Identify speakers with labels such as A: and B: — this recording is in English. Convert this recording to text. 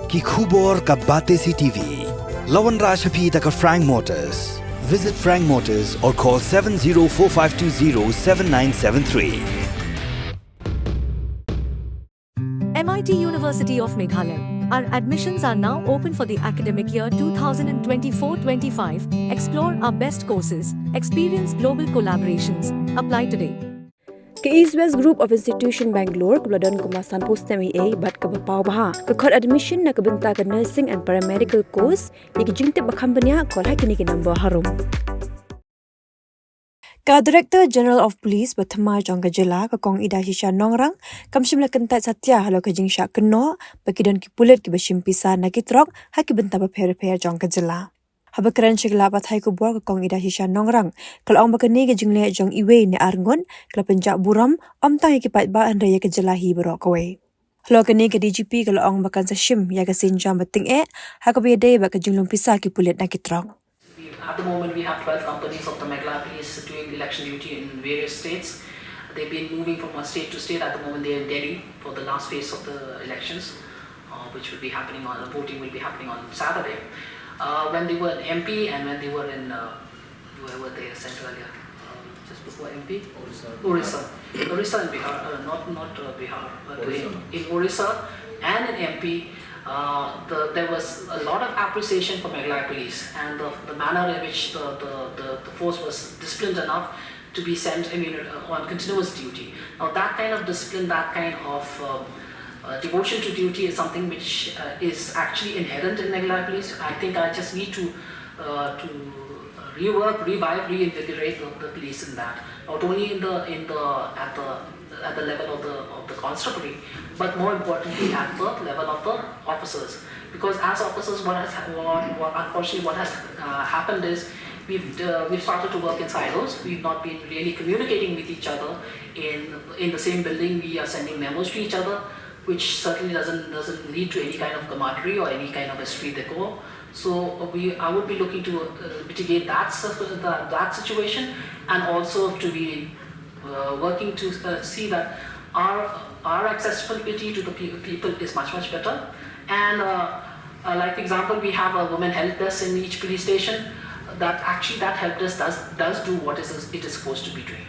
A: ki khubor ka Batesi TV. Lawan Rashaphi taka Frank Motors. Visit Frank Motors or call 7045207973.
B: MIT University of Meghalaya. Our admissions are now open for the academic year 2024-25. Explore our best courses, experience global collaborations. Apply today.
C: Ke East West Group of Institution Bangalore kebeladon kemasan postemi bat ke bapau baha ke kod admission na kebenta ke nursing and paramedical course yang jingte bakambanya kol hakini ke number harum. Ka Director General of Police Bathama Jongga Jela ka Kong Ida Shisha Nongrang kamshimla kentat satya halo ka jingsha keno bakidon ki Pulit ki Shim Pisa na ki Trok ha ki benta ba pher Jongga Jela. Habakaran shigla bathai ko bor ka Kong Ida Shisha Nongrang kalong bakani ke jingle jong iwe ni arngon kala penjak buram tang ki pat ba an raya ke Jela hi bro kowe. Halo kani ke DGP kalong bakan sa Shim ya ka sinjam bating ha ka bede ba ka jinglong Pisa ki Pulit na ki Trok.
D: At the moment, we have 12 companies of the Meghalaya Police doing election duty in various states. They've been moving from one state to state. At the moment, they're in Delhi for the last phase of the elections, which will be happening on, voting will be happening on Saturday. When they were in MP and when they were in, where were they sent earlier? Just before MP? Orissa. Orissa and Bihar, not Bihar, but in Orissa and in MP. There was a lot of appreciation for Meghalaya Police and the manner in which the force was disciplined enough to be sent on continuous duty. Now that kind of discipline, that kind of devotion to duty is something which is actually inherent in Meghalaya Police. I think I just need to rework, revive, reinvigorate the police in that. Not only at the level of the constabulary, but more importantly at the level of the officers. Because as officers, unfortunately what has happened is we've started to work in silos. We've not been really communicating with each other in the same building. We are sending memos to each other, which certainly doesn't lead to any kind of camaraderie or any kind of esprit de corps. So I would be looking to mitigate that situation, and also to be working to see that our accessibility to the people is much better. And like example, we have a women help desk in each police station. That help desk does do what it is supposed to be doing.